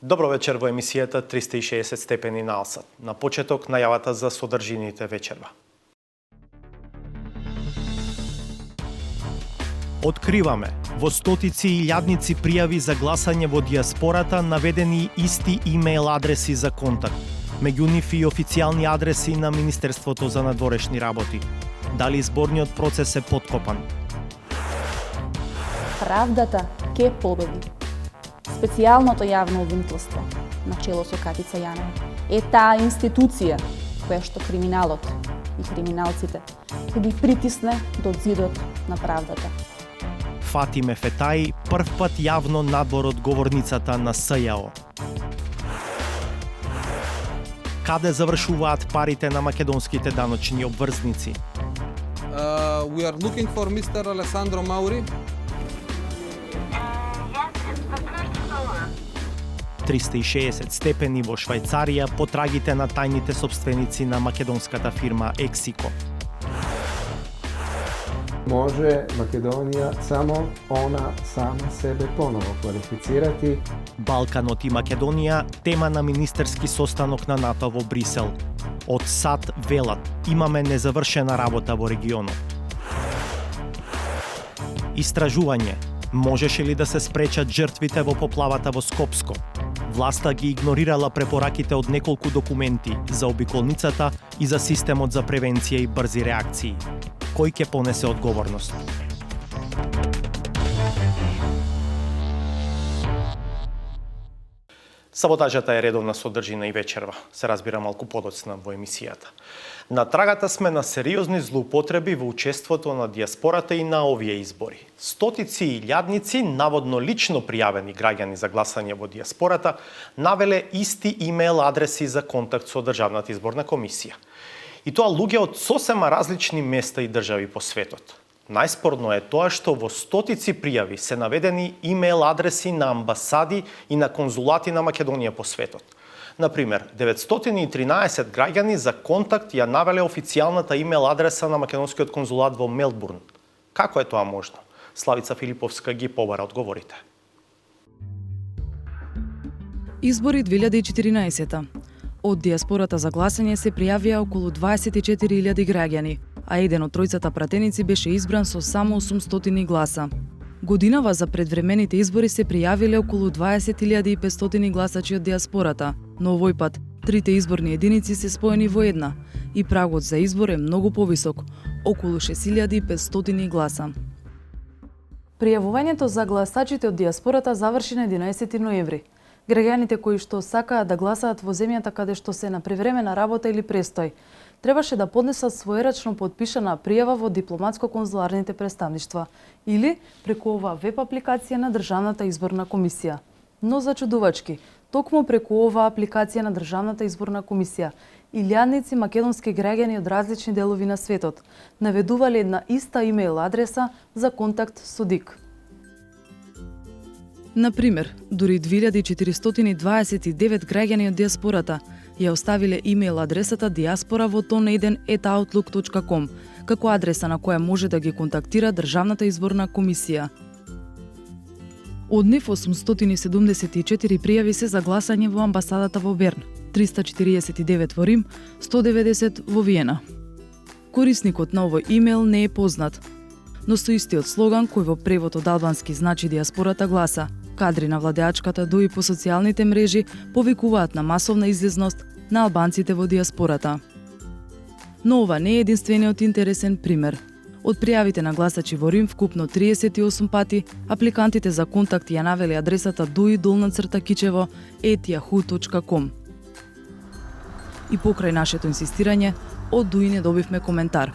Добро вечер во емисијата 360 степени наосад. На почеток најавата за содржините вечерва. Откриваме, во стотици и илјадници пријави за гласање во дијаспората наведени исти имејл адреси за контакт. Меѓу нив и официјални адреси на Министерството за надворешни работи. Дали изборниот процес е поткопан? Правдата ке победи. Специјалното јавно обвинителство, начело со Катица Јанова, е таа институција која што криминалот и криминалците ќе ги притисне до зидот на правдата. Фатиме Фетаи прв пат јавно надвор од говорницата на СЈО. Каде завршуваат парите на македонските даночни обврзници? We are looking for Mr. Alessandro Mauri. 360 степени во Швајцарија потрагите на тајните собственици на македонската фирма Ексико. Може Македонија само она сама себе поново квалифицирати. Балканот и Македонија тема на министерски состанок на НАТО во Брисел. Од САД велат, имаме незавршена работа во регионот. Истражување. Можеше ли да се спречат жртвите во поплавата во Скопско? Власта ги игнорирала препораките од неколку документи за обиколницата и за системот за превенција и брзи реакции. Кој ќе понесе одговорност? Саботажата е редовна содржина и вечерва, се разбира малку подоцна во емисијата. На трагата сме на сериозни злоупотреби во учеството на дијаспората и на овие избори. Стотици и илјадници, наводно лично пријавени граѓани за гласање во дијаспората, навеле исти имејл адреси за контакт со Државната изборна комисија. И тоа луѓе од сосема различни места и држави по светот. Најспорно е тоа што во стотици пријави се наведени имејл адреси на амбасади и на конзулати на Македонија по светот. Например, 913 граѓани за контакт ја навеле официјалната имејл адреса на македонскиот конзулат во Мелбурн. Како е тоа можно? Славица Филиповска ги побара одговорите. Избори 2014. Од дијаспората за гласање се пријавија околу 24.000 граѓани, а еден од тројцата пратеници беше избран со само 800 гласа. Годинава за предвремените избори се пријавиле околу 20.500 гласачи од дијаспората, но овој пат трите изборни единици се споени во една и прагот за избор е многу повисок, околу 6.500 гласа. Пријавувањето за гласачите од дијаспората заврши на 11 ноември. Граѓаните кои што сакаат да гласаат во земјата каде што се на привремена работа или престој, требаше да поднесат своерачно подпишана пријава во дипломатско-конзуларните представништва или преку оваа веб апликација на Државната изборна комисија. Но зачудувачки, токму преку оваа апликација на Државната изборна комисија, илјадници македонски граѓани од различни делови на светот наведувале една иста имејл адреса за контакт со ДИК. Например, дури 2429 граѓани од дијаспората ја оставиле имејл адресата diaspora@outlook.com како адреса на која може да ги контактира Државната изборна комисија. Од нив 874 пријави се за гласање во амбасадата во Берн, 349 во Рим, 190 во Виена. Корисникот на овој имејл не е познат, но со истиот слоган кој во превод од албански значи дијаспората гласа: кадри на владеачката дуи по социјалните мрежи повикуваат на масовна излезност на албанците во дијаспората. Но ова не е единствениот интересен пример. Од пријавите на гласачи во Рим вкупно 38 пати, апликантите за контакт ја навеле адресата dui_kicevo@yahoo.com. И покрај нашето инсистирање, од Дуи не добивме коментар.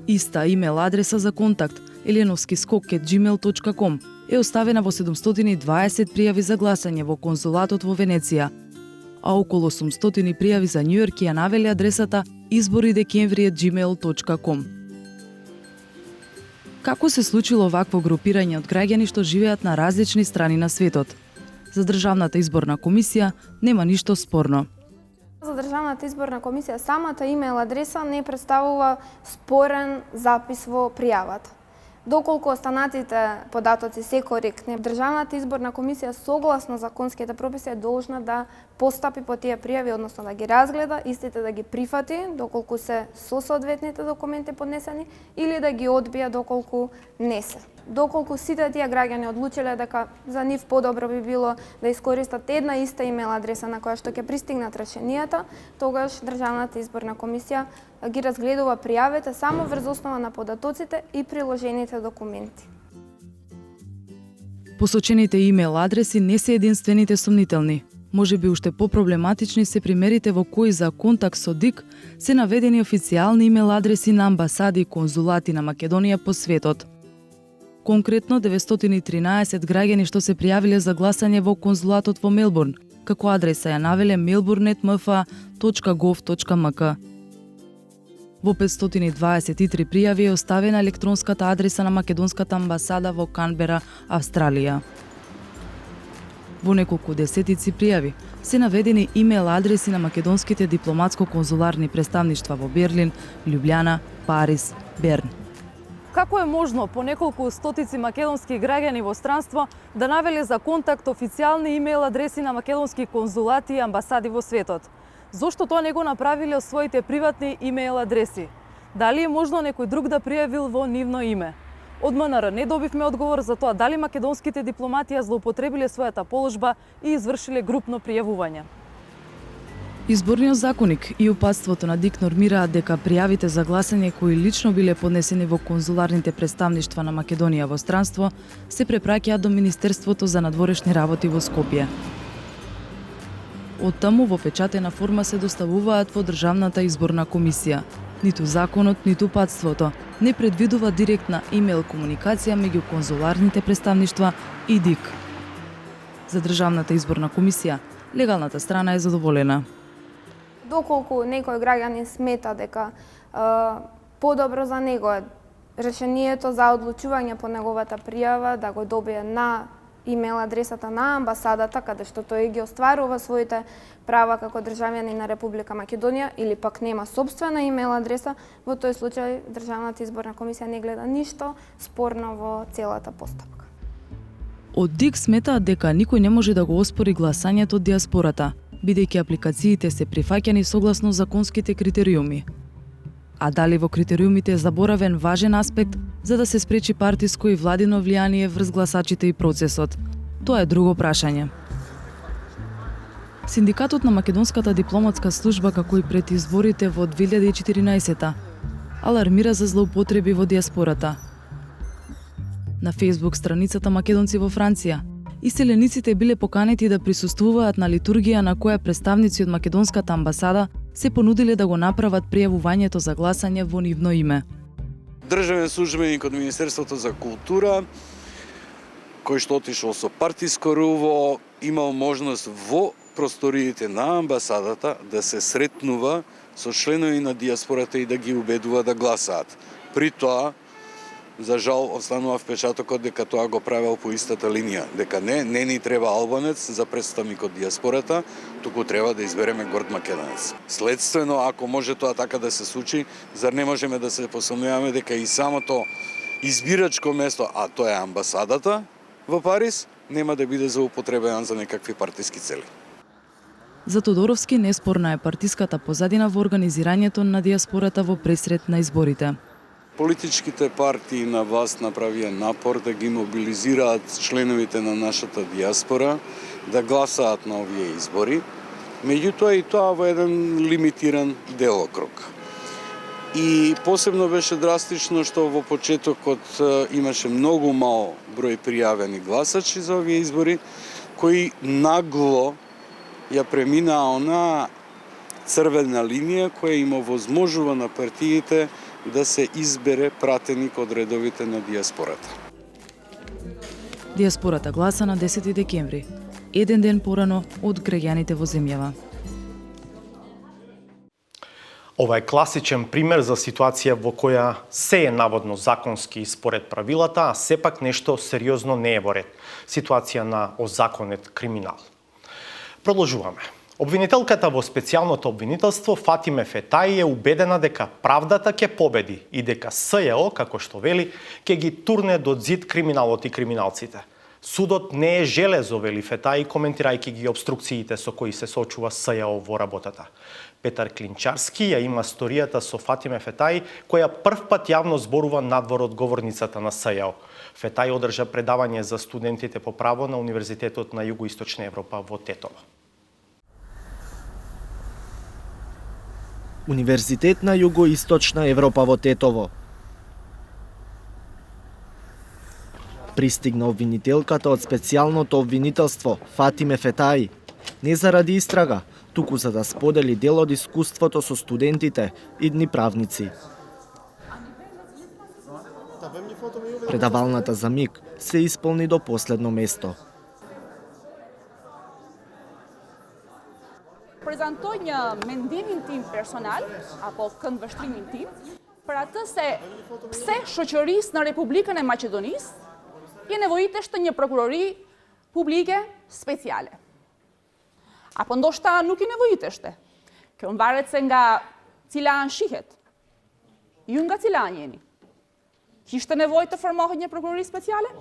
Иста имејл адреса за контакт elenovskiskok@gmail.com е оставена во 720 пријави за гласање во конзулатот во Венеција, а околу 800 пријави за Њујорк ја навеле адресата izboridekemvri@gmail.com. Како се случило вакво групирање од граѓани што живеат на различни страни на светот? За Државната изборна комисија нема ништо спорно. За Државната изборна комисија самата имејл адреса не представува спорен запис во пријавата. Доколку останатите податоци се коректни, Државната изборна комисија согласно законските прописи е должна да постапи по тие пријави, односно да ги разгледа, истите да ги прифати доколку се со соодветните документи поднесени или да ги одбија доколку не се. Доколку сите тие граѓани одлучиле дека за нив подобро би било да искористат една иста имейл адреса на која што ќе пристигнат решенијата, тогаш Државната изборна комисија ги разгледува пријавите само врз основа на податоците и приложените документи. Посочените имейл адреси не се единствените сомнителни. Може би уште попроблематични се примерите во кои за контакт со ДИК се наведени официјални имейл адреси на амбасади и конзулати на Македонија по светот. Конкретно 913 граѓани што се пријавиле за гласање во конзулатот во Мелбурн, како адреса ја навеле melbourne@mfa.gov.mk. Во 523 пријави е оставена електронската адреса на македонската амбасада во Канбера, Австралија. Во неколку десетици пријави се наведени имейл адреси на македонските дипломатско-конзуларни представништва во Берлин, Љубљана, Париз, Берн. Како е можно по неколку стотици македонски граѓани во странство да навеле за контакт официјални имейл адреси на македонски конзулати и амбасади во светот? Зошто тоа не го направиле од своите приватни имейл адреси? Дали е можно некој друг да пријавил во нивно име? Од МНР не добивме одговор за тоа дали македонските дипломати ја злоупотребиле својата положба и извршиле групно пријавување. Изборниот законник и упатството на ДИК нормираат дека пријавите за гласање кои лично биле поднесени во конзуларните представништва на Македонија во странство се препраќаат до Министерството за надворешни работи во Скопје. Од таму во печатена форма се доставуваат во Државната изборна комисија. Ниту законот, ниту упатството не предвидува директна имейл комуникација меѓу конзуларните представништва и ДИК. За Државната изборна комисија, легалната страна е задоволена. Доколку некој граѓанин смета дека подобро за него е решението за одлучување по неговата пријава да го добие на имейл адресата на амбасадата, каде што тој ги остварува своите права како државјанин на Република Македонија или пак нема собствена имейл адреса, во тој случај Државната изборна комисија не гледа ништо спорно во целата постапка. Од ДИК сметаат дека никој не може да го оспори гласањето од диаспората, бидејќи апликациите се прифаќани согласно законските критериуми. А дали во критериумите е заборавен важен аспект за да се спречи партиско и владино влијание врз гласачите и процесот? Тоа е друго прашање. Синдикатот на Македонската дипломатска служба, како и пред изборите во 2014 алармира за злоупотреби во диаспората. На Facebook страницата Македонци во Франција, иселениците биле поканети да присуствуваат на литургија на која представници од Македонската амбасада се понудиле да го направат пријавувањето за гласање во нивно име. Државен службеник од Министерството за култура, кој што отишол со партиско руво, имал можност во просториите на амбасадата да се сретнува со членови на диаспората и да ги убедува да гласаат. При тоа, за жал, останува впечатокот дека тоа го правел по истата линија, дека не ни треба албанец за представник од диаспората, туку треба да избереме горд македонец. Следствено, ако може тоа така да се случи, зар не можеме да се посомневаме дека и самото избирачко место, а тоа е амбасадата во Париз, нема да биде злоупотребен за некакви партиски цели. За Тодоровски неспорна е партиската позадина во организирањето на диаспората во пресред на изборите. Политичките партии на власт направија напор да ги мобилизираат членовите на нашата диаспора да гласаат на овие избори, меѓутоа и тоа во еден лимитиран делокруг. И посебно беше драстично што во почетокот имаше многу мал број пријавени гласачи за овие избори, кои нагло ја преминаа она црвена линија која им овозможува на партиите да се избере пратеник од редовите на диаспората. Диаспората гласа на 10 декември, еден ден порано од граѓаните во земјава. Ова е класичен пример за ситуација во која се е наводно законски според правилата, а сепак нешто сериозно не е во ред. Ситуација на озаконет криминал. Продолжуваме. Обвинителката во специјалното обвинителство Фатиме Фетаи е убедена дека правдата ќе победи и дека СЈО, како што вели, ќе ги турне до зид криминалот и криминалците. Судот не е железо, вели Фетаи, коментирајќи ги обструкциите со кои се соочува СЈО во работата. Петар Клинчарски ја има сторијата со Фатиме Фетаи, која првпат јавно зборува надвор од говорницата на СЈО. Фетаи одржа предавање за студентите по право на Универзитетот на Југоисточна Европа во Тетово. Универзитет на Југоисточна Европа во Тетово. Пристигна обвинителката од специјалното обвинителство Фатиме Фетаи, не заради истрага, туку за да сподели дел од искуството со студентите, идни правници. Предавалната за миг се исполни до последно место. Prezantoj një mendimin tim personal, apo këndvështrimin tim, për atë se pse shoqërisë në Republikën e Maqedonisë je nevojiteshte një prokurori publike speciale. Apo ndoshta nuk i nevojiteshte. Kjo varet se nga cila anë shihet. Ju nga cila anë jeni? Kishte nevojë të formohet një prokurori speciale?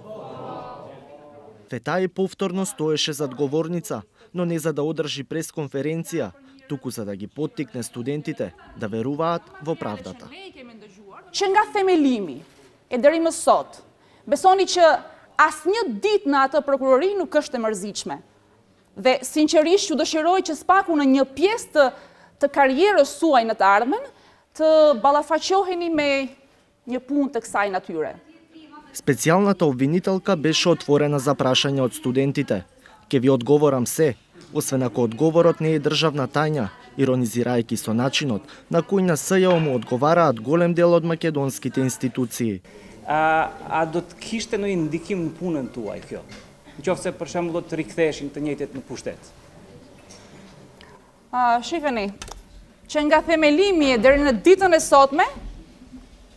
Фетаи повторно стоеше зад говорница, но не за да одржи пресконференција, туку за да ги поттикне студентите да веруваат во правдата. Që nga themelimi e deri më sot, besoni që asnjë ditë në atë prokurori nuk është e mërzitshme. Dhe sinqerisht ju dëshiroj që spaku në një pjesë të karrierës suaj në të ardhmen të ballafaqoheni me një punë të kësaj natyre. Специјалната обвинителка беше отворена за прашања од студентите. Ке ви одговорам се, освен ако одговорот не е државна тајна, иронизирајќи со начинот на кој на СЈО му одговараат голем дел од македонските институции. A do të kishte ndonjë ndikim në punën tuaj kjo? Nëse për shembull do të riktheheshin të njëjtet në pushtet. Shifeni, që nga themelimi e deri në ditën e sotme,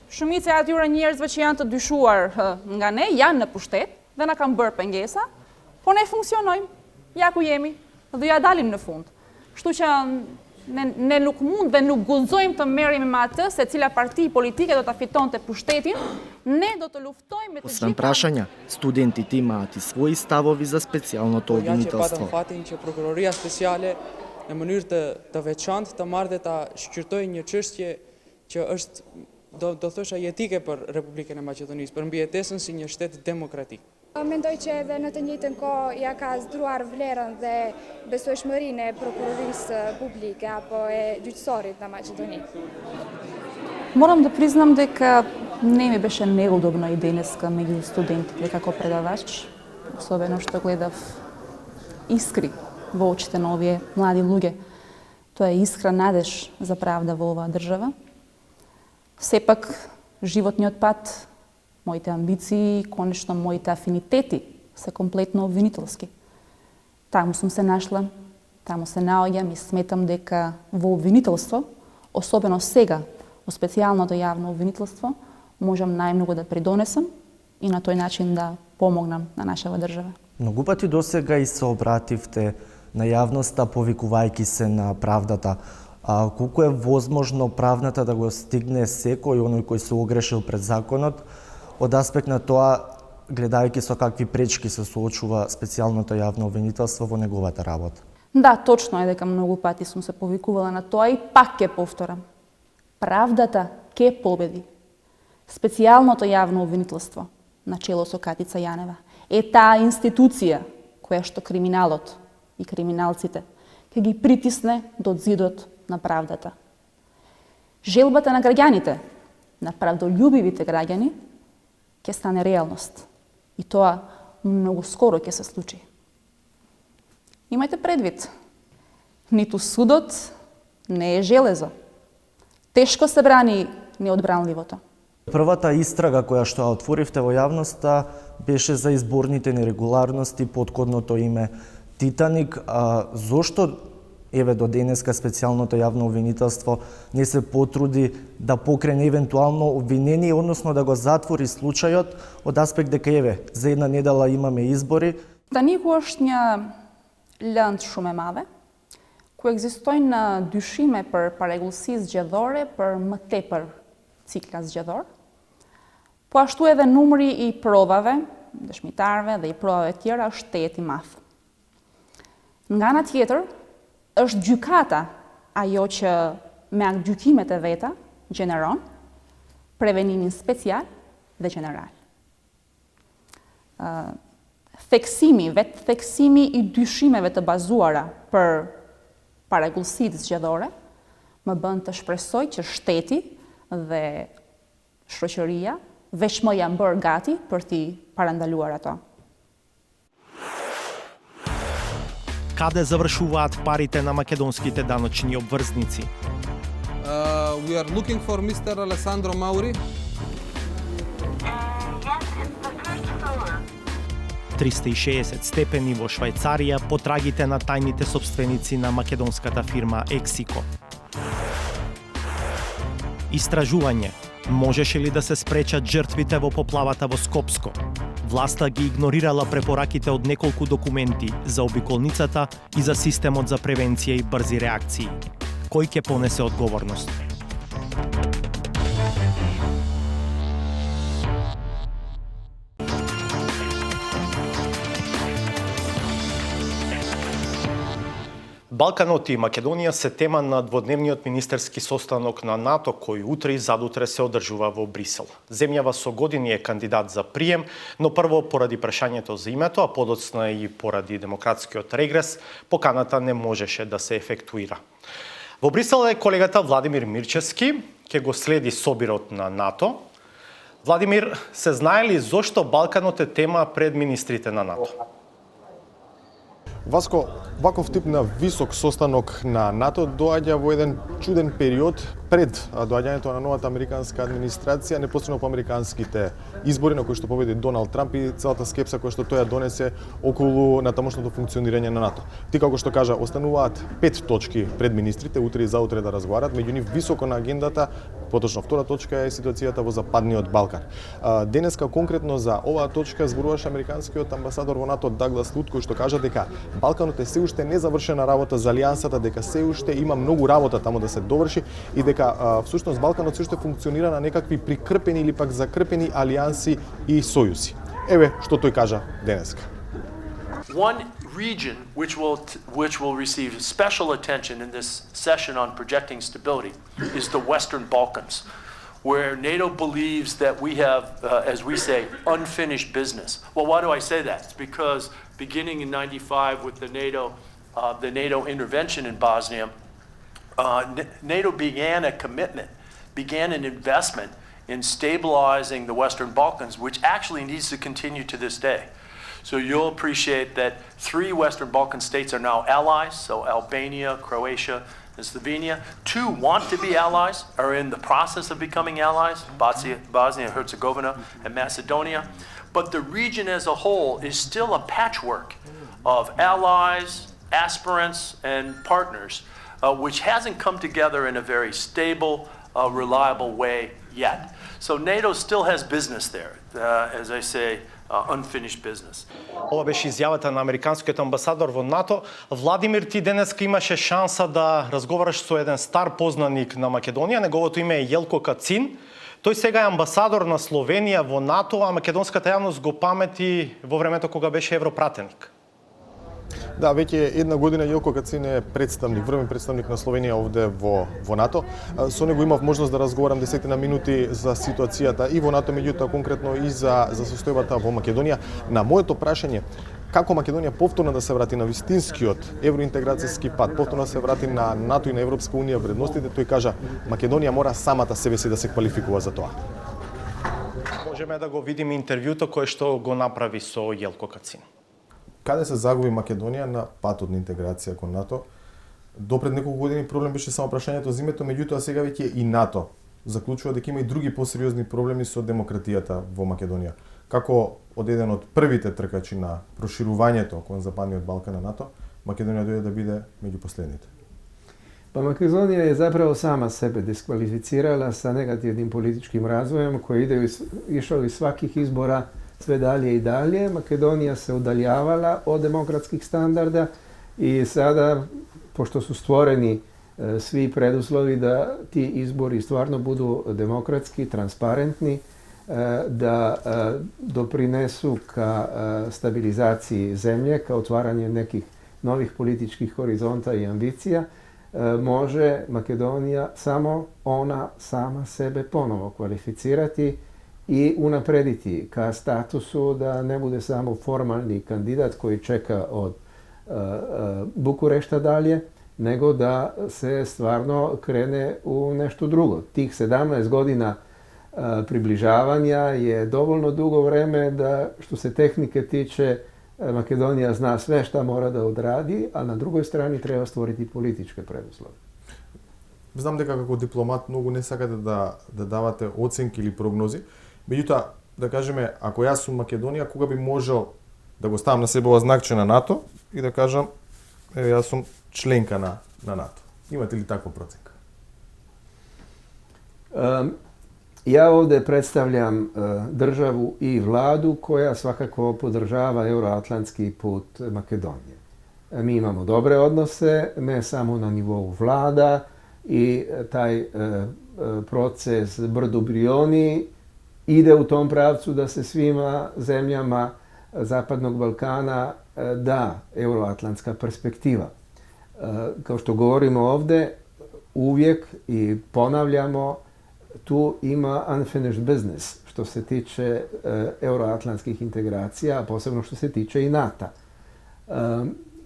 shumica e atyre njerëzve që janë të dyshuar nga ne janë në pushtet dhe na kanë bërë pengesa, po ne funksionojmë, ja ku jemi, dhe ja dalim në fund. Kështu që ne nuk mund dhe nuk guxojmë të merremi me atë se cila parti politike do ta fitonte pushtetin, ne do të luftojmë me të Освен прашања, студентите имаат и своји ставови за специјалното обвинителство. Fatin që prokuroria speciale në mënyrë të veçantë të marrë dhe ta shqyrtojë një çështje që është do thosha jetike për Republikën e Maqedonisë, për mbijetesën si një shtet demokratik. Mendoj që edhe në të njëjtën kohë ja ka zdruar vlerën dhe besueshmërinë e prokurorisë publike apo e gjyqësorit në Maqedoni. Moram да признам дека не ми беше неудобна и денеска меѓу студентите како предавач, особено што гледав искри во очите на овие млади луѓе. Тоа е искра надеж за правда во оваа држава. Сепак, животниот пат, моите амбиции, конечно моите афинитети се комплетно обвинителски. Таму сум се нашла, таму се наоѓам и сметам дека во обвинителство, особено сега, во специјалното јавно обвинителство, можам најмногу да придонесам и на тој начин да помогнам на нашава држава. Многу пати досега и се обративте на јавноста повикувајќи се на правдата. Колку е возможно правната да го стигне секој оној кој се огрешил пред законот, од аспект на тоа, гледајќи со какви пречки се соочува специјалното јавно обвинителство во неговата работа? Да, точно е дека многу пати сум се повикувала на тоа и пак ќе повторам. Правдата ќе победи. Специјалното јавно обвинителство, начело со Катица Јанева, е таа институција која што криминалот и криминалците ќе ги притисне до зидот на правдата. Желбата на граѓаните, на правдолюбивите граѓани, ќе стане реалност. И тоа многу скоро ќе се случи. Имајте предвид, ниту судот не е железо. Тешко се брани неодбранливото. Првата истрага која што ја отворивте во јавноста беше за изборните нерегуларности под кодното име Титаник. Зошто еве до денеска специјалното јавно обвинителство не се потруди да покрене евентуално обвинение, односно да го затвори случајот од аспект дека еве за една недела имаме избори? Титанику është një lëndë shumë e madhe, ku ekzistojnë dyshime për paregullësi zgjedhore për më tepër cikla zgjedhor, po ashtu edhe numri i provave, dëshmitarëve dhe i provave tjera është tejet i madh. Nga ana tjetër, është gjykata ajo që me gjykimet e veta gjeneron prevenimin special dhe general. Vetë theksimi i dyshimeve të bazuara për paregullësitë zgjedhore më bën të shpresoj që shteti dhe shoqëria veç më janë bërë gati për t'i parandaluar ato. Каде завршуваат парите на македонските даночни обврзници? We are looking for Mr. Alessandro Mauri. 360 степени во Швајцарија потрагите на тајните собственици на македонската фирма Ексико. Истражување. Можеше ли да се спречат жртвите во поплавата во Скопско? Власта ги игнорирала препораките од неколку документи за обиколницата и за системот за превенција и брзи реакции. Кој ќе понесе одговорност? Балканот и Македонија се тема на дводневниот министерски состанок на НАТО кој утре и задутре се одржува во Брисел. Земјава со години е кандидат за прием, но прво поради прашањето за името, а подоцна и поради демократскиот регрес, поканата не можеше да се ефектуира. Во Брисел е колегата Владимир Мирчевски, ќе го следи собирот на НАТО. Владимир, се знае ли зошто Балканот е тема пред министрите на НАТО? Васко, ваков тип на висок состанок на НАТО доаѓа во еден чуден период пред доаѓањето на новата американска администрација, непосредно по американските избори на кои што победи Доналд Трамп и целата скепса која што тој ја донесе околу натамошното функционирање на НАТО. Ти како што кажа, остануваат 5 точки пред министрите, утре и заутре да разговарат, меѓу нив високо на агендата, поточно втора точка е ситуацијата во Западниот Балкан. Денеска конкретно за оваа точка зборуваше американскиот амбасадор во НАТО Даглас Лут, кој што кажа дека Балканот е се уште незавршена работа за алијансата, дека се уште има многу работа таму да се доврши и дека всушност Балканот се уште функционира на некакви прикрпени или пак закрпени алијанси и сојузи. Еве што тој кажа денеска. One region which will receive special attention in this session on projecting stability is the Western Balkans, where NATO believes that we have, as we say, unfinished business. Well, why do I say that? It's because beginning in '95 with the NATO intervention in Bosnia, NATO began an investment in stabilizing the Western Balkans, which actually needs to continue to this day. So you'll appreciate that 3 Western Balkan states are now allies, so Albania, Croatia, and Slovenia. 2 want to be allies, are in the process of becoming allies, Bosnia, Herzegovina, and Macedonia. But the region as a whole is still a patchwork of allies, aspirants, and partners, which hasn't come together in a very stable, reliable way yet. So NATO still has business there, as I say, unfinished business. Ова беше изјавата на американскиот амбасадор во НАТО. Владимир, ти денеска имаше шанса да разговараш со еден стар познаник на Македонија, неговото име е Јелко Кацин. Тој сега е амбасадор на Словенија во НАТО, а македонската јавност го памети во времето кога беше европратеник. Да, веќе една година Јелко Кацин е представник, врвен представник на Словенија овде во НАТО. Со него имав можност да разговарам 10 минути за ситуацијата и во НАТО, меѓутоа конкретно и за состојбата во Македонија. На моето прашање како Македонија повторно да се врати на вистинскиот евроинтеграцијски пат, повторно да се врати на НАТО и на Европска унија вредностите, тој кажа Македонија мора самата себе си да се квалификува за тоа. Можеме да го видиме интервјуто кое што го направи со Јелко Кацин. Каде се загуби Македонија на патот на интеграција кон НАТО? Допред неколку години проблем беше само прашањето за името, меѓутоа сега веќе и НАТО заклучува дека има и други посериозни проблеми со демократијата во Македонија. Како од еден од првите тркачи на проширувањето кон Западниот Балкан на НАТО, Македонија дојде да биде меѓу последните. Pa Makedonija je zapravo sama sebe diskvalificirala sa negativnim političkim razvojem koji išao iz svakih izbora sve dalje i dalje. Makedonija se udaljavala od demokratskih standarda i sada pošto su stvoreni svi preduslovi da ti izbori stvarno budu demokratski, transparentni, da doprinesu ka stabilizaciji zemlje, ka otvaranju nekih novih političkih horizonta i ambicija, može Makedonija samo ona sama sebe ponovo kvalificirati i unaprediti ka statusu da ne bude samo formalni kandidat koji čeka od Bukurešta dalje, nego da se stvarno krene u nešto drugo. Tih 17 godina približavanja je dovoljno dugo vreme da, što se tehnike tiče, Makedonija zna sve šta mora da odradi, a na drugoj strani treba stvoriti političke preduslove. Знам дека како дипломат многу не сакате да давате оценки или прогнози. Меѓутоа, да кажеме, ако јас сум Македонија, кога би можел да го ставам на себе ова знакче на НАТО и да кажам, еве јас сум членка на НАТО. Имате ли таква проценка? Ja ovdje predstavljam državu i vladu koja svakako podržava euroatlantski put Makedonije. Mi imamo dobre odnose, ne samo na nivou vlada i taj proces Brdo-Brioni ide u tom pravcu da se svima zemljama Zapadnog Balkana da euroatlantska perspektiva. Kao što govorimo ovdje, uvijek i ponavljamo, tu ima unfinished business što se tiče euroatlantskih integracija, a posebno što se tiče i NATO.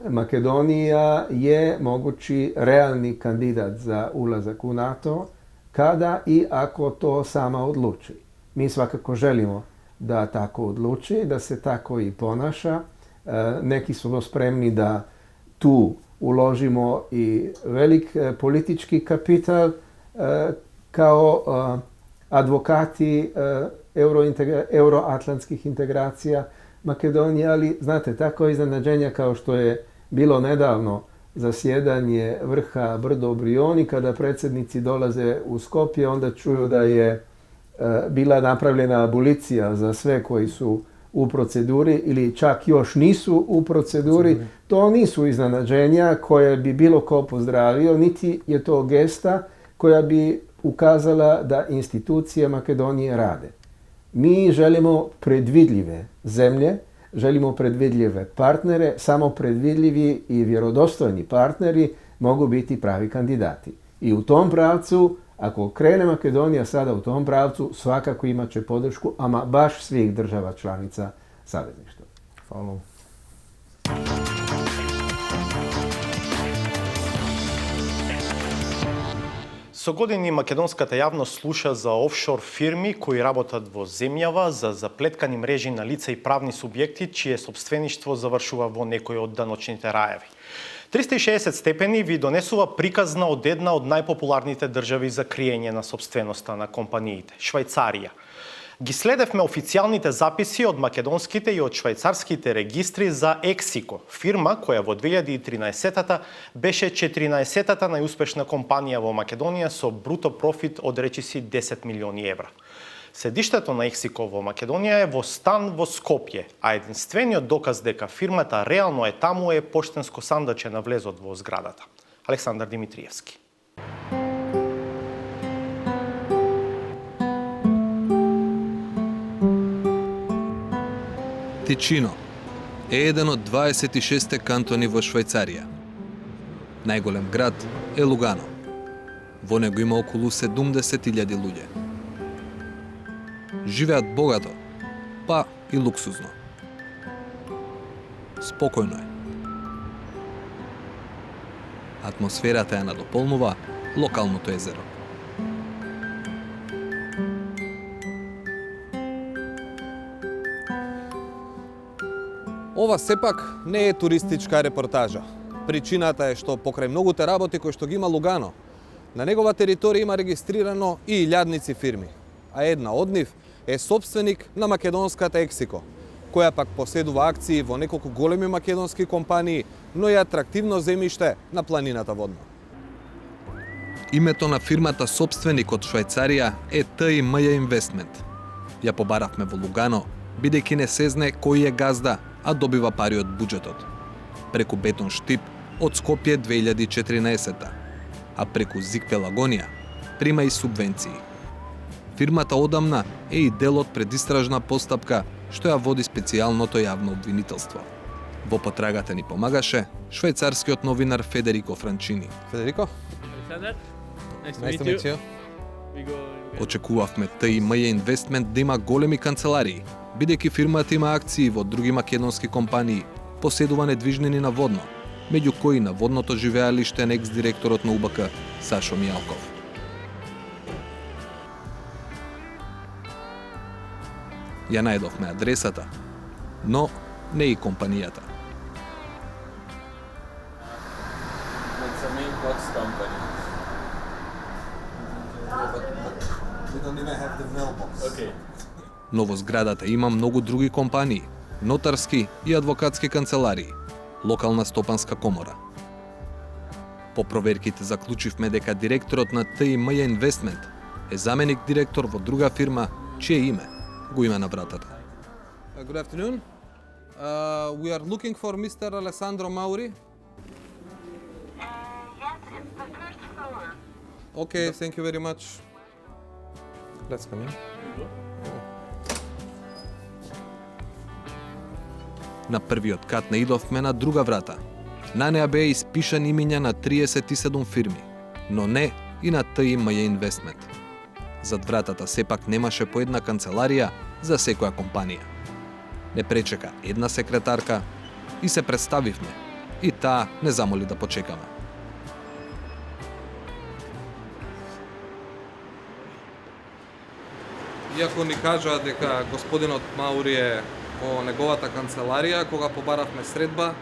Makedonija je mogući realni kandidat za ulazak u NATO kada i ako to sama odluči. Mi svakako želimo da tako odluči, da se tako i ponaša. Neki su spremni da tu uložimo i velik politički kapital kao advokati euroatlantskih integracija Makedonije, ali znate, tako iznenađenja kao što je bilo nedavno zasjedanje vrha Brdo-Brioni, kada predsjednici dolaze u Skopje, onda čuju da je bila napravljena abolicija za sve koji su u proceduri ili čak još nisu u proceduri. To nisu iznenađenja koje bi bilo ko pozdravio, niti je to gesta koja bi ukazala da institucije Makedonije rade. Mi želimo predvidljive zemlje, želimo predvidljive partnere, samo predvidljivi i vjerodostojni partneri mogu biti pravi kandidati. I u tom pravcu, ako krene Makedonija sada u tom pravcu, svakako imat će podršku, ama baš svih država članica savezništva. Hvala. Со години македонската јавност слуша за офшор фирми кои работат во земјава за заплеткани мрежи на лица и правни субјекти чие собствеништво завршува во некој од даночните раеви. 360 степени ви донесува приказна од една од најпопуларните држави за криење на собственоста на компаниите – Швајцарија. Ги следевме официјалните записи од македонските и од швајцарските регистри за Ексико, фирма која во 2013-та беше 14-та најуспешна компанија во Македонија со бруто профит од речиси 10 милиони евра. Седиштето на Ексико во Македонија е во стан во Скопје, а единствениот доказ дека фирмата реално е таму е поштенско сандаче на влезот во зградата. Александар Димитриевски. Тичино е еден од 26 кантони во Швајцарија. Најголем град е Лугано. Во него има околу 70.000 луѓе. Живеат богато, па и луксузно. Спокојно е. Атмосферата ја надополнува локалното езеро. Ова сепак не е туристичка репортажа. Причината е што покрај многуте работи кои што ги има Лугано, на негова територија има регистрирано и илјадници фирми, а една од нив е собственик на македонската Ексико, која пак поседува акции во неколку големи македонски компании, но и атрактивно земјиште на планината Водно. Името на фирмата собственик од Швајцарија е ТИМЈ Инвестмент. Ја побаравме во Лугано, бидејќи не се знае кој е газда, а добива пари од буџетот. Преку бетон штип од Скопје 2014, а преку Зик Пелагонија прима и субвенции. Фирмата одамна е и дел од предистражна постапка што ја води специјалното јавно обвинителство. Во потрагата ни помагаше швајцарскиот новинар Федерико Франчини. Федерико? Nice to meet you. Очекувавме ТИМ Инвестмент да има големи канцеларии, бидејќи фирмата има акции во други македонски компании, поседува недвижнини на водно, меѓу кои на водното живеалиште на екс-директорот на УБК Сашо Мијалков. Ја најдовме адресата, но не и компанијата. It's a main box company. We don't even have the mailbox. Okay. Но во зградата има многу други компании, нотарски и адвокатски канцеларии, локална стопанска комора. По проверките заклучивме дека директорот на ТИМ Инвестмент е заменик директор во друга фирма чие име го има на вратата. Good afternoon. We are looking for Mr. Alessandro Mauri. Yes, it's the first floor. Okay, thank you very much. Let's come in. На првиот кат не идовме на друга врата. На неа беа испишани имиња на 37 фирми, но не и на ТИМ Инвестмент. Зад вратата сепак немаше по една канцеларија за секоја компанија. Не пречека една секретарка и се представивме, и таа не замоли да почекаме. Иако ни кажаа дека господинот Маури е во неговата канцеларија, кога побаравме средба,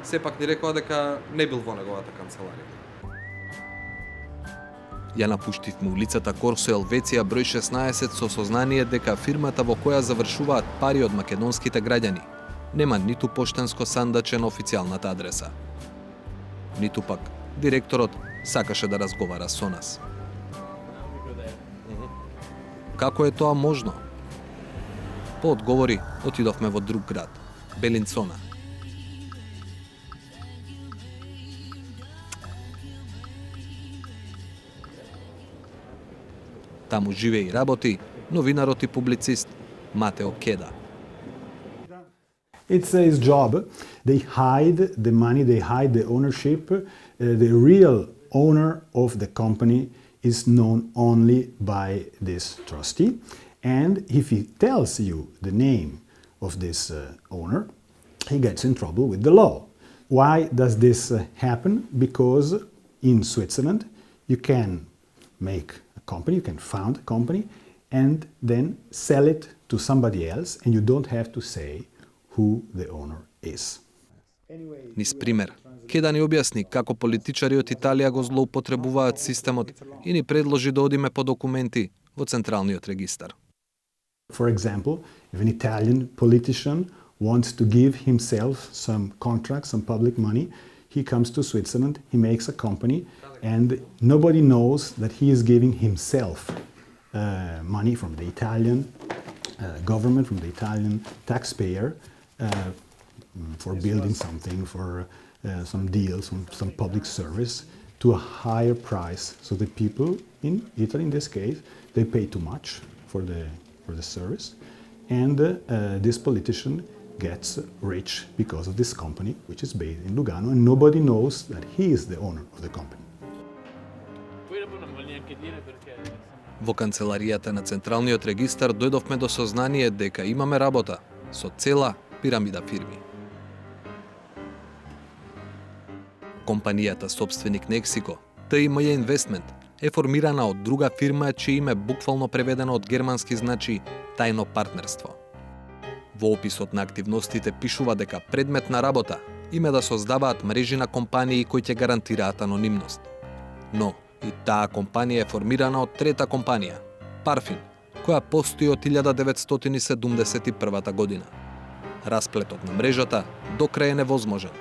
сепак ни рекоа дека не бил во неговата канцеларија. Ја напуштивме улицата Корсо Елвеција број 16 со сознание дека фирмата во која завршуваат пари од македонските граѓани нема ниту поштенско сандаче на официјалната адреса. Ниту пак директорот сакаше да разговара со нас. Како е тоа можно? По одговори отидовме во друг град, Белинцона. Таму живее и работи новинарот и публицист Матео Кеда. It's his job. They hide the money, they hide the ownership. The real owner of the company is known only by this trustee. And if he tells you the name of this owner, he gets in trouble with the law. Why does this happen? Because in Switzerland you can make a company, you can found a company and then sell it to somebody else and you don't have to say who the owner is. Низ пример, Кеда ни објасни како политичари од Италија го злоупотребуваат системот и ни предложи да одиме по документи во Централниот регистар. For example, if an Italian politician wants to give himself some contract, some public money, he comes to Switzerland, he makes a company, and nobody knows that he is giving himself money from the Italian government, from the Italian taxpayer, for building something, for some deals, some public service, to a higher price. So the people in Italy, in this case, they pay too much for the service, and this politician gets rich because of this company, which is based in Lugano, and nobody knows that he is the owner of the company. Во канцеларијата на Централниот регистар дојдовме до сознание дека имаме работа со цела пирамида фирми. Компанијата собственик Нексико, ТИМ Инвестмент, е формирана од друга фирма чие име буквално преведено од германски значи тајно партнерство. Во описот на активностите пишува дека предмет на работа име да создаваат мрежи на компании кои ќе гарантираат анонимност. Но и таа компанија е формирана од трета компанија, Парфин, која постои од 1971 година. Расплетот на мрежата до крај е невозможен,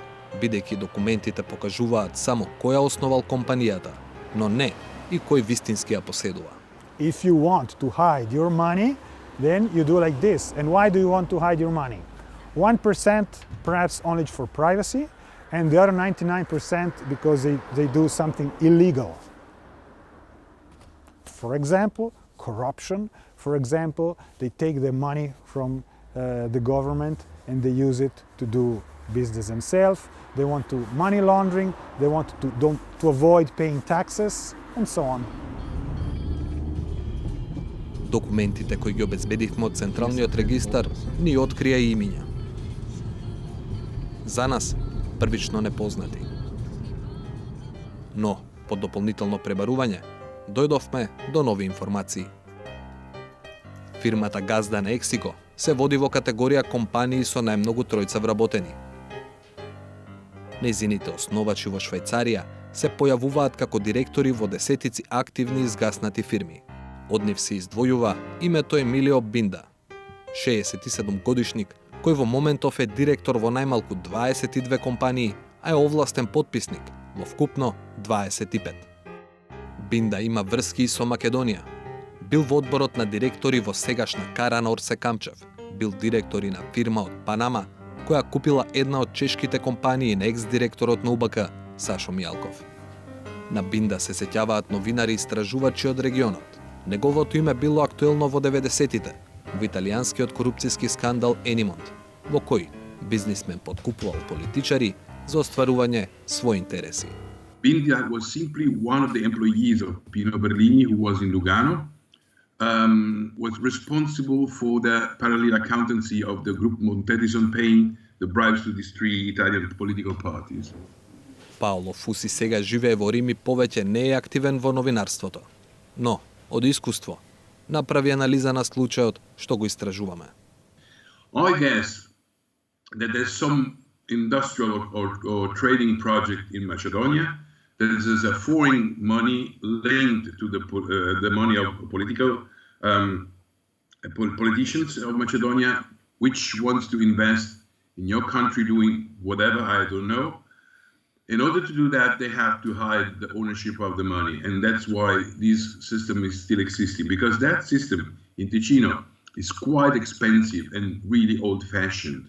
бидејќи документите покажуваат само кој ја основал компанијата, но не и кој вистински ја поседува. If you want to hide your money, then you do like this. And why do you want to hide your money? 1% perhaps only for privacy, and the other 99% because they do something illegal. For example, corruption. For example, they take the money from the government and they use it to do business themselves. They want to money laundering, they want to avoid paying taxes, and so on. Документите кои ги обезбедивме од Централниот регистар ни открија и имиња. За нас, првично непознати. Но, по дополнително пребарување, дојдовме до нови информации. Фирмата газда на Ексико се води во категорија компании со најмногу тројца вработени. Нејзините основачи во Швајцарија се појавуваат како директори во десетици активни изгаснати фирми. Од нив се издвојува името Емилио Бинда, 67 годишник, кој во моментов е директор во најмалку 22 компании, а е овластен потписник во вкупно 25. Бинда има врски и со Македонија. Бил во одборот на директори во сегашна Кара на Орсе Камчев, бил директор и на фирма од Панама, која купила една од чешките компании на екс-директорот на УБК, Сашо Мијалков. На Бинда се сеќаваат новинари и истражувачи од регионот. Неговото име било актуелно во 90-тите, во италијанскиот корупцијски скандал Енимонт, во кој бизнисмен подкупувал политичари за остварување своји интереси. Binda was simply one of the employees of Pino Berlini, who was in Lugano, was responsible for the parallel accountancy of the group Montedison paying the bribes to these three Italian political parties. Паоло Фуси сега живее во Рим и повеќе не е активен во новинарството. Но, од искуство, направи анализа на случајот што го истражуваме. I guess that there's some industrial or trading project in Macedonia. There's a foreign money linked to the money of politicians of Macedonia, which wants to invest in your country doing whatever, I don't know. In order to do that, they have to hide the ownership of the money. And that's why this system is still existing, because that system in Ticino is quite expensive and really old-fashioned.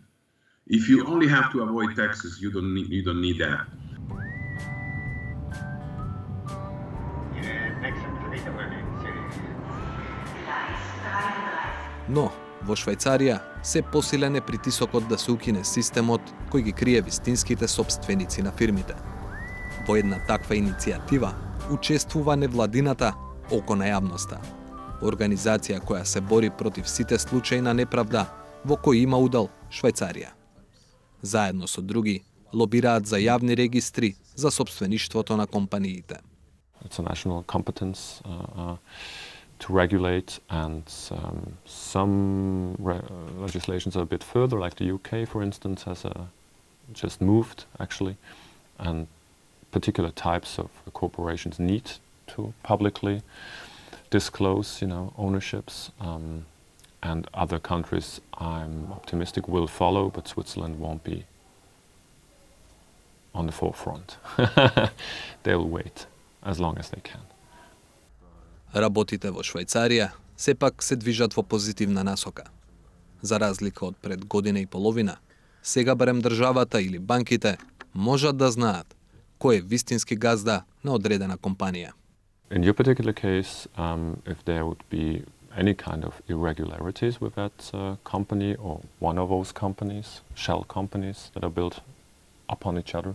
If you only have to avoid taxes, you don't need that. Но, во Швајцарија, се посилен е притисокот да се укине системот кој ги крие вистинските собственици на фирмите. Во една таква иницијатива учествува невладината Око на јавноста, организација која се бори против сите случаи на неправда во кои има удел Швајцарија. Заедно со други, лобираат за јавни регистри за собствеништвото на компаниите. It's a national competence to regulate, and some legislations are a bit further, like the UK, for instance, has just moved, actually, and particular types of corporations need to publicly disclose, ownerships, and other countries, I'm optimistic, will follow, but Switzerland won't be on the forefront. They'll wait as long as they can. Работите во Швајцарија сепак се движат во позитивна насока. За разлика од пред година и половина, сега барем државата или банките можат да знаат кој е вистински газда на одредена компанија. In your particular case, if there would be any kind of irregularities with that company or one of those companies, shell companies that are built upon each other,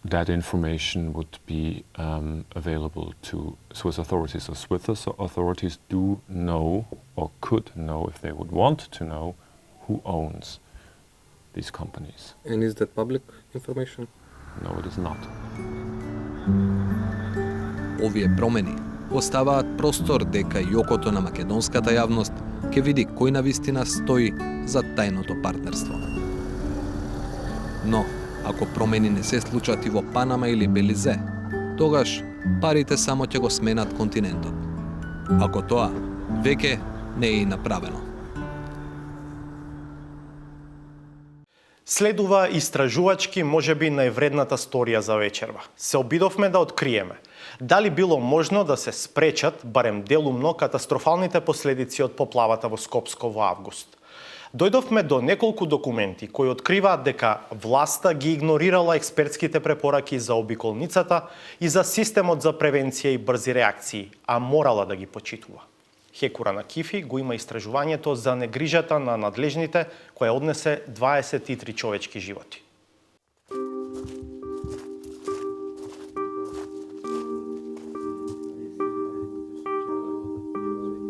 that information would be available to Swiss authorities. So Swiss authorities do know, or could know if they would want to know, who owns these companies. And is that public information? No, it is not. Овие промени оставаат простор дека и окото на македонската јавност ќе види кој навистина стои за тајното партнерство. Но, ако промени не се случат и во Панама или Белизе, тогаш парите само ќе го сменат континентот. Ако тоа веќе не е и направено. Следува истражувачки можеби највредната сторија за вечерва. Се обидовме да откриеме дали било можно да се спречат барем делумно катастрофалните последици од поплавата во Скопско во август. Дојдовме до неколку документи кои откриваат дека власта ги игнорирала експертските препораки за обиколницата и за системот за превенција и брзи реакции, а морала да ги почитува. Хекура на Кифи го има истражувањето за негрижата на надлежните која однесе 23 човечки животи.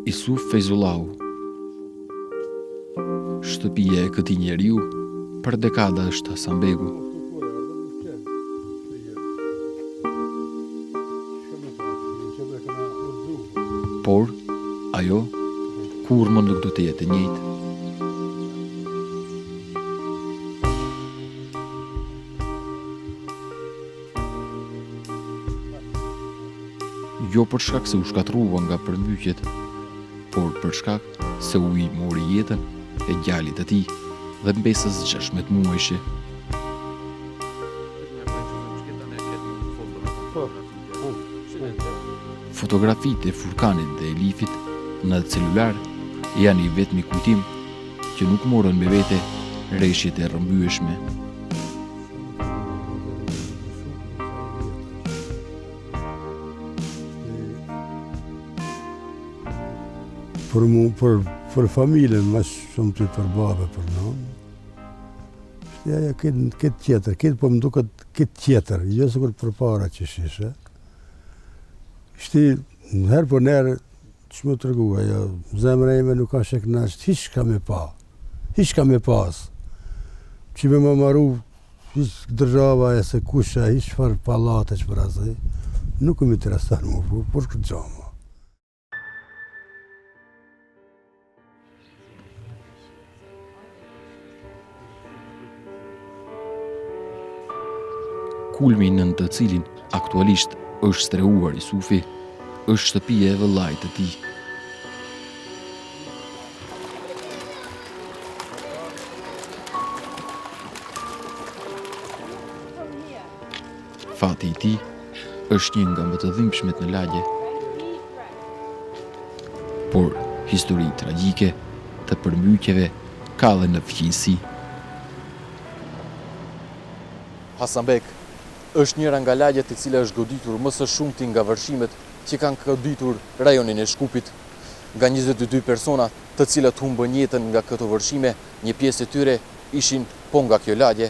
Исуф Фейзулау. Shtëpia e këtij njeriu për dekada është Hasanbegu. Por, ajo kurrë nuk do të jetë e njëjtë. Jo për shkak se u shkatrua nga përmbytjet, por për shkak se u I mori jetën e djalit të tij dhe mbesës 16 muajshe. Fotografitë e Furkanit dhe Elifit në celular janë I vetmi kujtim që nuk morën me vete rreshjet e rrëmbyeshme. Për familjen, mas shumë të për babe, për nënë. Shtë aja këtë tjetër, këtë po më duket këtë tjetër, jo se kur për para që shishe. Shtë herë për nërë, që më të rëgua, jo, zemre ime nuk ka shek nashtë, hiç ka me pa, hiç ka me pas. Që me më maru, hiç dërgjava e se kusha, hiç farë palate që për asaj, nuk më interesar më, por këtë gjama. Kulmi nën të cilin aktualisht është streuar Isufi, është shtëpia e vëllait të tij. Fati I tij është një nga më të dhimbshmet në lagje. Por histori tragjike të përmbytjeve ka dhe në fqinjësi. Hasanbek është njëra nga lagjet e cila është goditur më së shumti nga vërshimet që kanë goditur rajonin e Shkupit. Nga 22 persona të cilat humbën jetën nga këto vërshime, një pjesë e tyre ishin po nga kjo lagje.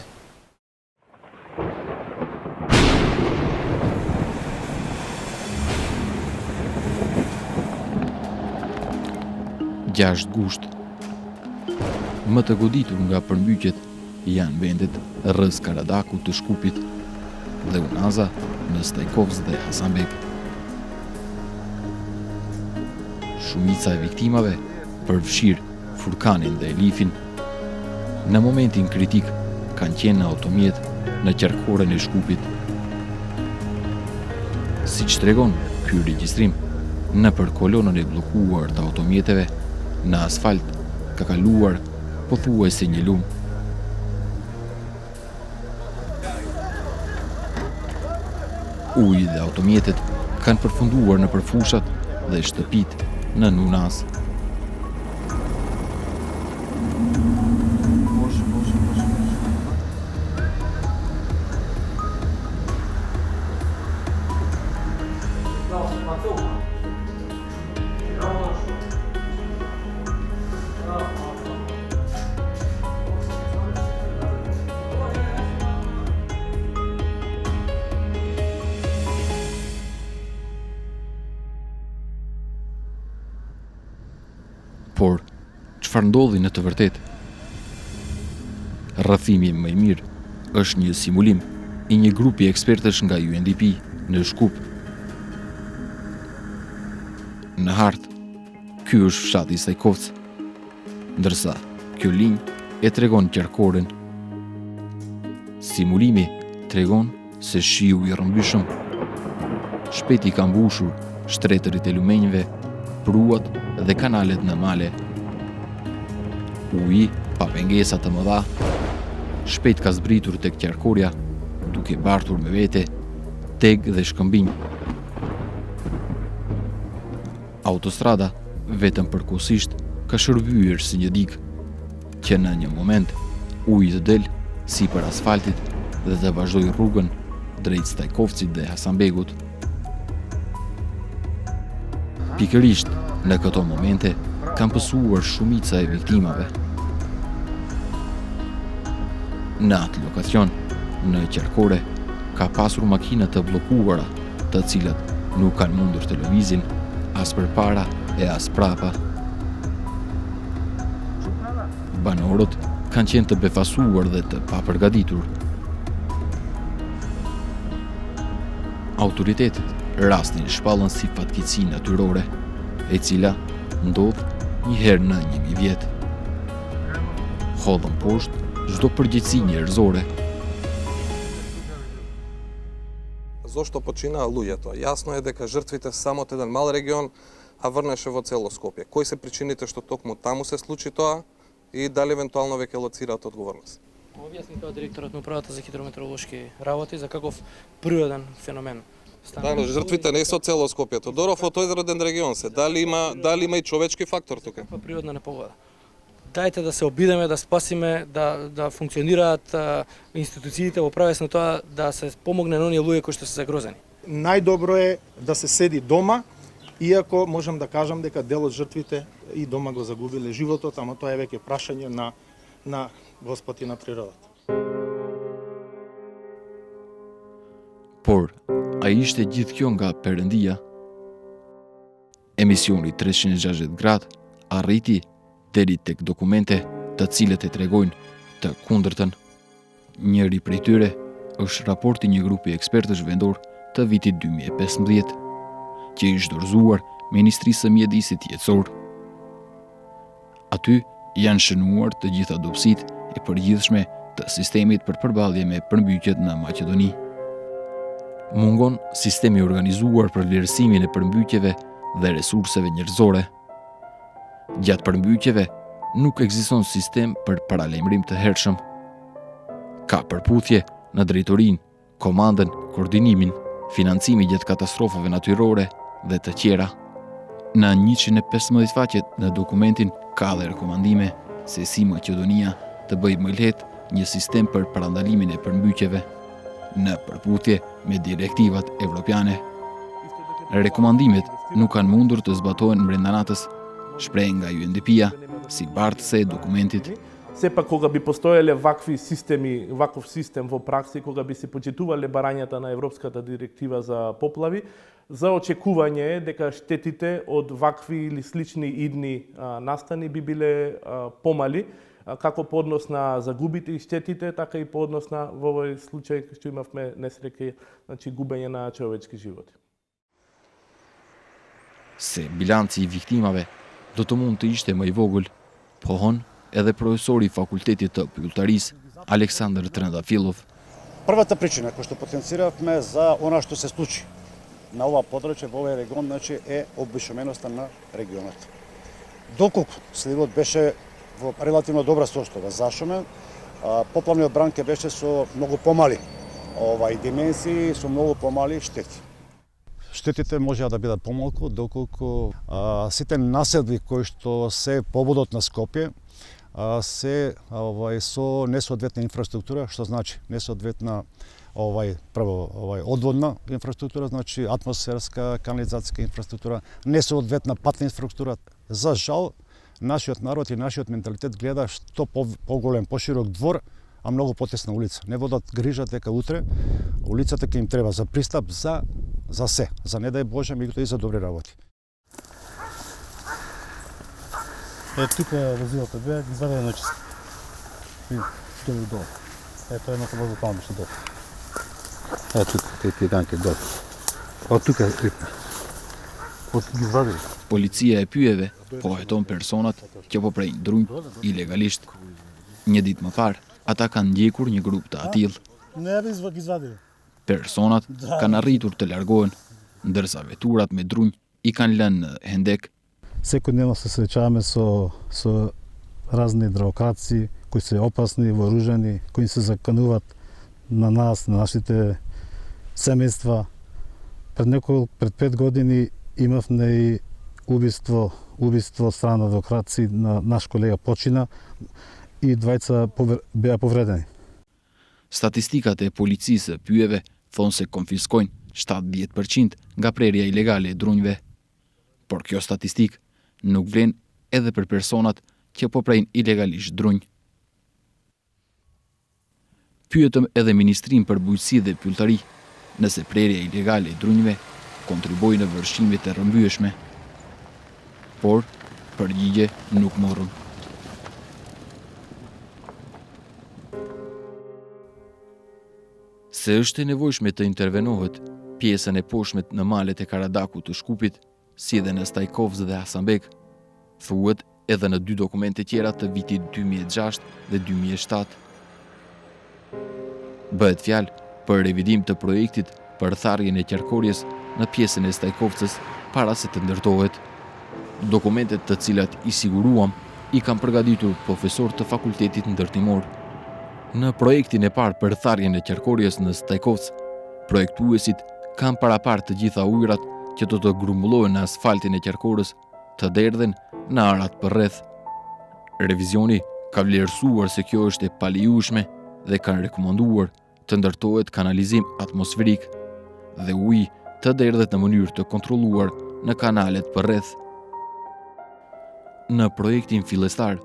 Gjashtë gusht. Më të goditur nga përmbytjet janë vendet rreth Karadakut të Shkupit dhe Unaza në Stajkovs dhe Hasanbek. Shumica e viktimave, përfshirë Furkanin dhe Elifin, në momentin kritik kanë qenë në automjet në qarkoren e Shkupit. Siç tregon ky regjistrim, nëpër kolonën e bllokuar të automjeteve, në asfalt ka kaluar pothuajse një lumë. Uji dhe automjetet kanë përfunduar në përfushat dhe shtëpit në Unaz. Por, çfarë ndodhi në të vërtetë? Rrëfimi më I mirë është një simulim I një grupi ekspertësh nga UNDP në Shkup. Në hartë, ky është fshati Stajkovc, ndërsa kjo linjë e tregon qarkoren. Simulimi tregon se shiu I rrëmbyshëm shpejt I ka mbushur shtretërit e lumenjve, pruat dhe kanalet në male. Uji, pa pengesa të mëdha, shpejt ka zbritur tek qarkorja, duke bartur me vete teg dhe shkëmbinj. Autostrada, vetëm përkohësisht, ka shërbyer si një digë që në një moment uji të del sipër asfaltit dhe të vazhdoj rrugën drejt Stajkovcit dhe Hasanbegut. Pikërisht në këto momente kam pësuar shumica e viktimave. Në atë lokacion, në Qerkore, ka pasur makina të bllokuara, të cilat nuk kanë mundur të lëvizin as përpara e as prapa. Banorët kanë qenë të befasuar dhe të papërgatitur. Autoritetet rastin shpallën si fatkeqësi natyrore, e cila ndodh një herë në 1000 vjet. Hodhën poshtë çdo përgjegjësi njerëzore. Зошто починаа луѓето? Јасно е дека жртвите само од еден мал регион, а врнеше во цело Скопје. Кои се причините што токму таму се случи тоа и дали евентуално веќе лоцираат одговорност? Објасни тоа директорот на управата за хидрометеоролошки работи за каков природен феномен. Да, но жртвите не се од цело Скопје. Тодоров од тој роден регион се. Дали има и човечки фактор тука? Каква природна непогода? Дајте да се обидеме, да спасиме, да функционираат институциите во правец на тоа да се помогне на оние луѓе кои што се загрозени. Најдобро е да се седи дома, иако можам да кажам дека дел од жртвите и дома го загубиле животот, ама тоа е веќе прашање на Господ и на природата. Por, a ishte gjithë kjo nga Perëndia. Emisioni 360 gradë arriti deri tek dokumente të cilët e tregojnë të kundërtën. Njëri prej tyre është raporti një grupi ekspertësh vendor të vitit 2015, që ishte dorëzuar Ministrisë së Mjedisit Jetësor. Aty janë shënuar të gjitha dobësitë e përgjithshme të sistemit për përballje me përmbytjet në Maqedoni. Mungon sistemi organizuar për vlerësimin e përmbytjeve dhe resurseve njerëzore. Gjatë përmbytjeve nuk ekziston sistem për paralajmërim të hershëm. Ka përputhje në drejtorinë, komandën, koordinimin, financimi gjatë katastrofave natyrore dhe të tjera. Në 115 faqet në dokumentin ka dhe rekomandime se si Maqedonia të bëjë më lehtë një sistem për parandalimin e përmbytjeve në përputhje me direktivat evropiane. Rekomandimet nuk kanë mundur të zbatohen brenda natës, shpreh nga UNDP-a si bartëse e dokumentit. Сепак кога би постоеле вакви системи, ваков систем во пракси, кога би се почитувале барањата на Европската директива за поплави, за очекување е дека штетите од вакви или слични идни настани би биле помали, како по однос на загубите и штетите, така и по однос на во овој случај што имавме несреќа, значи губење на човечки животи. Se bilanci i viktimave do të mund të ishte më i vogël, pohon edhe profesori i Fakultetit të Pylltarisë, Aleksandar Trendafilov. Првата причина која што потенциравме за она што се случи на ова подрачје, во овој регион, значи е обвишеменоста на регионот. Доколку сливот беше во релативно добра состојба, зашо поплавниот бран ќе беше со многу помали димензии, со многу помали штети. Штетите можеа да бидат помалку, доколку сите населби кои што се пободот на Скопје се со несоодветна инфраструктура, што значи несоодветна одводна инфраструктура, значи атмосферска, канализацијска инфраструктура, несоодветна патна инфраструктура. За жал, нашиот народ и нашиот менталитет гледа што поголем, поширок двор, а многу потесна улица. Не водат грижа дека утре улицата ќе им треба за пристап, за се, за не дај Боже, меѓутоа и за добри работи. Тука возилата беа, ги извадиле на чист. Долу долу. Тоа е едното возило таму беше долу. Тука, тие данки долу. Тука ги извадиле. Policia e pyeve po heton personat që po prejnë drunj ilegalisht. Një ditë më parë, ata kanë ndjekur një grup të atill. Personat kanë arritur të largohen, ndërsa veturat me drunj i kanë lënë në hendek. Секојдневно се среќаваме со разни адвокати кои се опасни, вооружени, кои се закануваат на нас, на нашите семејства. Пред 5 години имавме и убиство страна адвокати на наш колега почина. и двајца беа повредени. Statistikat e policisë së pyjeve thonë se konfiskojnë 70% nga prerja ilegale e drunjve. Por kjo statistik nuk vlen edhe për personat që po prejnë ilegalisht drunj. Pyetëm edhe Ministrinë për Bujqësi dhe Pylltari nëse prerja ilegale e drunjve kontribojnë në vërshimet e rrëmbyeshme. Por përgjigje nuk morën. Se është e nevojshme të intervenohet pjesën e poshtmet në malet e Karadakut të Shkupit, si dhe në Stajkovës dhe Hasanbek, thuhet edhe në 2 dokumente tjera të vitit 2006 dhe 2007. Bëhet fjalë për revidim të projektit për tharjen e qarkorjes në pjesën e Stajkovcës para se të ndërtohet. Dokumentet të cilat i siguruam i kanë përgatitur profesor të fakultetit ndërtimor. Në projektin e parë për tharjen e qarkorjes në Stajkovcë, projektuesit kanë parapartë të gjitha ujërat që do të grumbullohen në asfaltin e qarkorës të derdhen në arat përreth. Revizioni ka vlerësuar se kjo është e palejueshme dhe kanë rekomanduar të ndërtohet kanalizim atmosferik dhe uji të derdhet në mënyrë të kontrolluar në kanalet përreth. Në projektin fillestar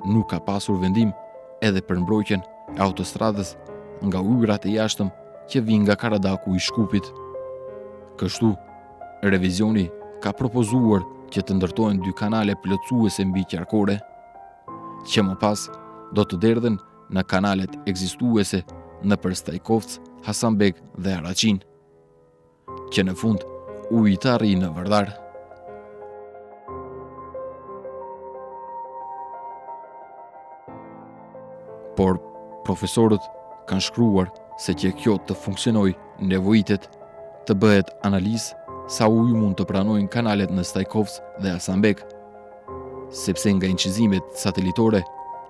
nuk ka pasur vendim edhe për mbrojtjen e autostradës nga ujërat e jashtëm që vijnë nga Karadaku i Shkupit. Kështu, revizioni ka propozuar që të ndërtohen 2 kanale plotësuese mbi qarkore, që më pas do të derdhen në kanalet ekzistuese nëpër Stajkovcë, Hasanbek dhe Araqin, që në fund uji të arrijë në Vardar. Por profesorët kanë shkruar se që kjo të funksionoj nevojitet të bëhet analizë sa uji mund të pranojnë kanalet në Stajkovcë dhe Hasanbek, sepse nga incizimet satelitore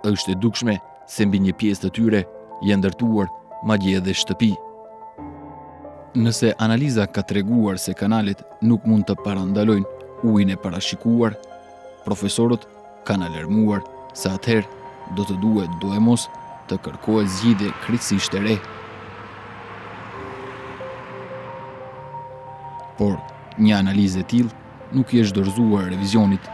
është e dukshme se mbi një pjesë të tyre janë ndërtuar madje edhe shtëpi. Nëse analiza ka treguar se kanalet nuk mund të parandalojnë ujin e parashikuar, profesorët kanë alarmuar se atëherë do të duhet duhemos të kërkohet zgjidhje krejtësisht e re. Por një analizë e tillë nuk i është dorëzuar revizionit.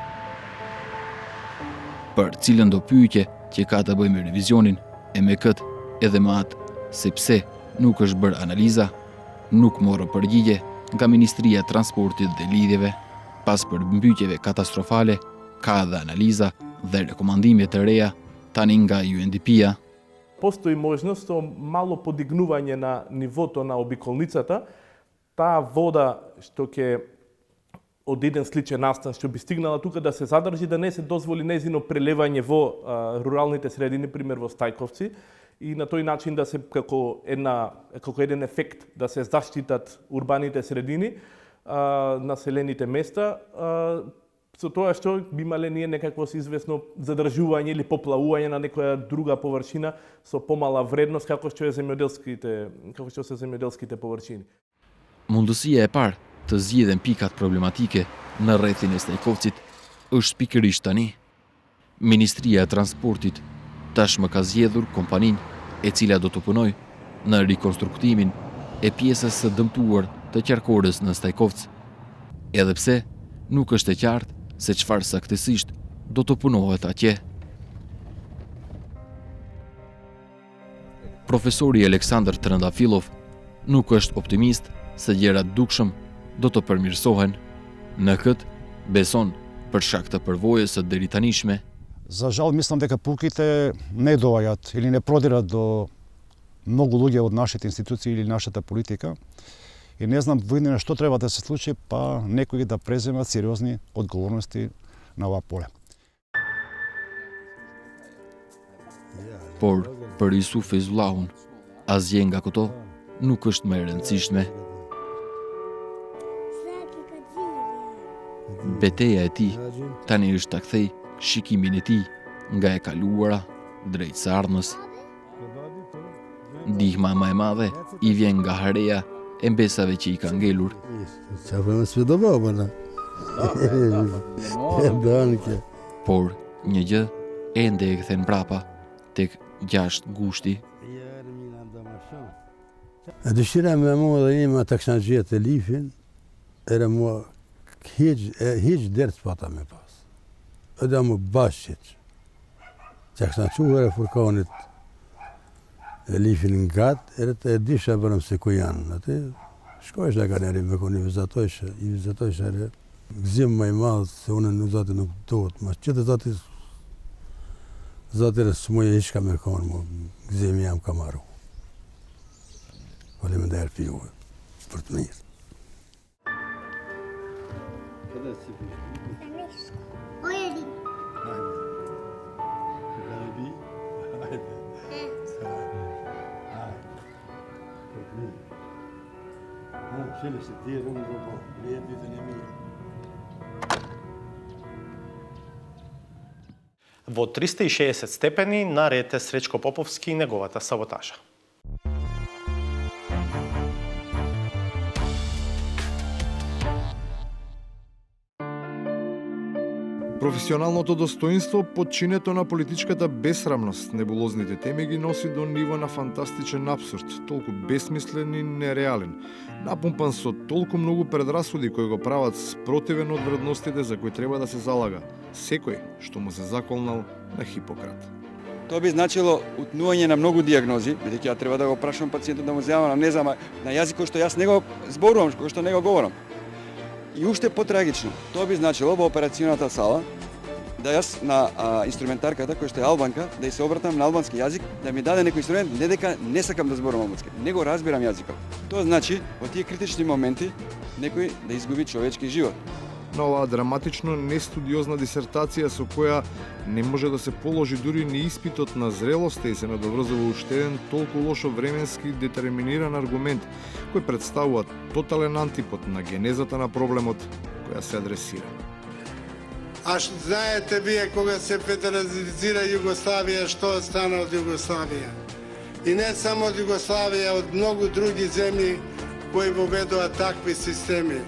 Për cilën do pyetje që ka të bëjë me revizionin e me këtë edhe më atë sepse nuk është bërë analiza, nuk morë përgjigje nga Ministria e Transportit dhe Lidhjeve. Pas përmbytjeve katastrofale, ka edhe analiza dhe rekomandime të reja tani nga UNDP-a. Постои можност со мало подигнување на нивото на обиколницата, таа вода што ќе од еден сличен настан што би стигнала тука да се задржи, да не се дозволи незино прелевање во руралните средини, пример во Стајковци, и на тој начин да се како еден ефект да се заштитат урбаните средини, населените места, со тоа што би имале ние некакво известно задржување или поплавување на некоја друга површина со помала вредност како што се земјоделските површини. Mundësia e parë të zgjidhen pikat problematike në rrethin e Stajkovcit është pikërisht tani. Ministria e Transportit tashmë ka zgjedhur kompaninë e cila do të punojë në rikonstruktimin e pjesës së dëmtuar të qarkorës në Stajkovcë, edhe pse nuk është e qartë se çfarë saktësisht do të punohet atje. Profesori Aleksandr Trëndafilov nuk është optimist se gjërat dukshëm do të përmirësohen. Në këtë beson për shkak të përvojës së deritanishme. За жал мислам дека пуките не доаѓаат или не продират до многу луѓе од нашите институции или нашата политика. И не знам воеднина што треба да се случи, па некои да преземат сериозни одговорности на ова поле. Por për Yusuf Feyzullahun, asgjë nga këto nuk është më e rëndësishme. Beteja e tij tani është ta kthej shikimin e tij nga e kaluara drejt së ardhmës. Ndihma më e madhe i vjen nga hareja e mbesave që i ka ngelur. Por një gjë ende e kthen mbrapa, тек 6 гушти. Dëshira me mua dhe ima të këshan gjetë e lifin, era mua hiq dertë pata me pas. Edhe më bashqit. Që këshan quher e furkonit e lifin nga gatë, era të e disha bërëm se ku janë. Ate, shkojsh e ka njeri me koni, i vizatojsh ere. Gzim më i madhë se unë në zati nuk dohet, ma qëtë zati smuja ishka me konë, mu gzim jam ka maru. Faleminderit për juve, për të mirë. Во 360 степени наред е Сречко Поповски и неговата саботажа. Професионалното достоинство, подчинето на политичката безсрамност, небулозните теми ги носи до ниво на фантастичен абсурд, толку безсмислен и нереален, напумпан со толку многу предрасуди кои го прават спротивен од вредностите за кои треба да се залага секој што му се заколнал на Хипократ. Тоа би значило утнување на многу диагнози, бидејќи ја треба да го прашам пациентот да му земам амнеза на јазик кој што јас не го зборувам, кој што не го говорам. И уште потрагично, тоа би значило во операционата сала да јас на инструментарката која што е албанка, да ја се обратам на албански јазик, да ми даде некој инструмент, не дека не сакам да зборувам албански, не го разбирам јазикот. Тоа значи во тие критични моменти некој да изгуби човечки живот. На оваа драматично нестудиозна дисертација со која не може да се положи дури ни испитот на зрелоста и се надоврзува уште еден толку лошо временски детерминиран аргумент кој представува тотален антипод на генезата на проблемот која се адресира. А знаете вие кога се федерализира Југославија, што стана од Југославија? И не само од Југославија, од многу други земји кои воведоа такви системи.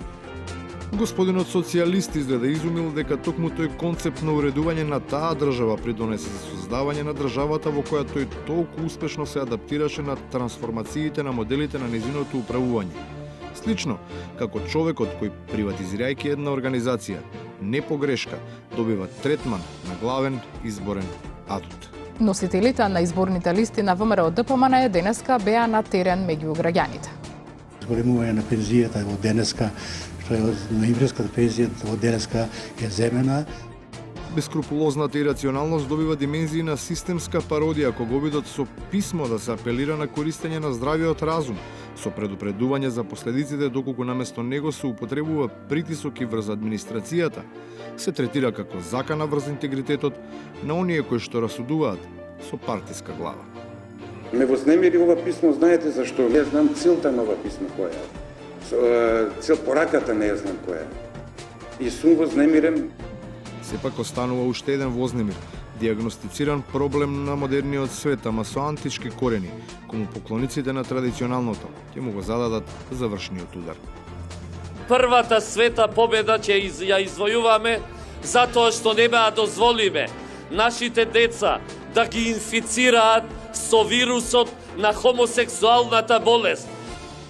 Господинот социјалист изгледа изумил дека токму тој концепт на уредување на таа држава придонесе за создавање на државата во која тој толку успешно се адаптираше на трансформациите на моделите на незиното управување. Слично, како човекот кој, приватизирајќи една организација, не по грешка, добива третман на главен изборен адут. Носителите на изборните листи на ВМРО ДПМН денеска беа на терен меѓу граѓаните. Зголемување на пензијата во денеска, што е ноемвриската пензија во денеска е земена. Бескрупулозната ирационалност добива димензии на системска пародија кога обидот со писмо да се апелира на користење на здравиот разум, со предупредување за последиците доколку наместо него се употребува притисок и врз администрацијата, се третира како закана врз интегритетот на оние кои што расудуваат со партиска глава. Ме вознемири ова писмо, знаете зашто? Не знам целта на ова писмо која е. Цел пораката не знам која е. И сум вознемирен. Сепак останува уште еден вознемир, диагностициран проблем на модерниот свет, ама со антички корени, кому поклониците на традиционалното ќе му го зададат завршниот удар. Првата света победа ќе ја извојуваме затоа што нема да дозволиме нашите деца да ги инфицираат со вирусот на хомосексуалната болест.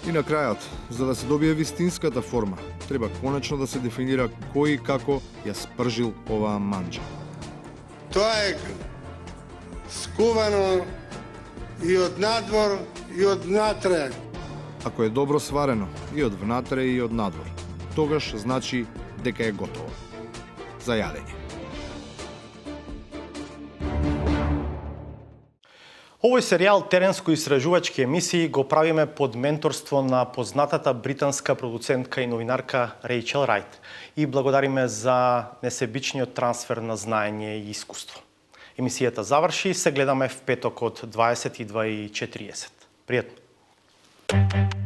И на крајот, за да се добие вистинската форма, треба конечно да се дефинира кој и како ја спржил оваа манџа. Тоа е скувано и од надвор и од внатре. Ако е добро сварено и од внатре и од надвор, тогаш значи дека е готово за јадење. Овој серијал теренско-истражувачки емисии го правиме под менторство на познатата британска продуцентка и новинарка Рейчел Рајт и благодариме за несебичниот трансфер на знаење и искуство. Емисијата заврши, се гледаме в петок од 22:40. Пријатно!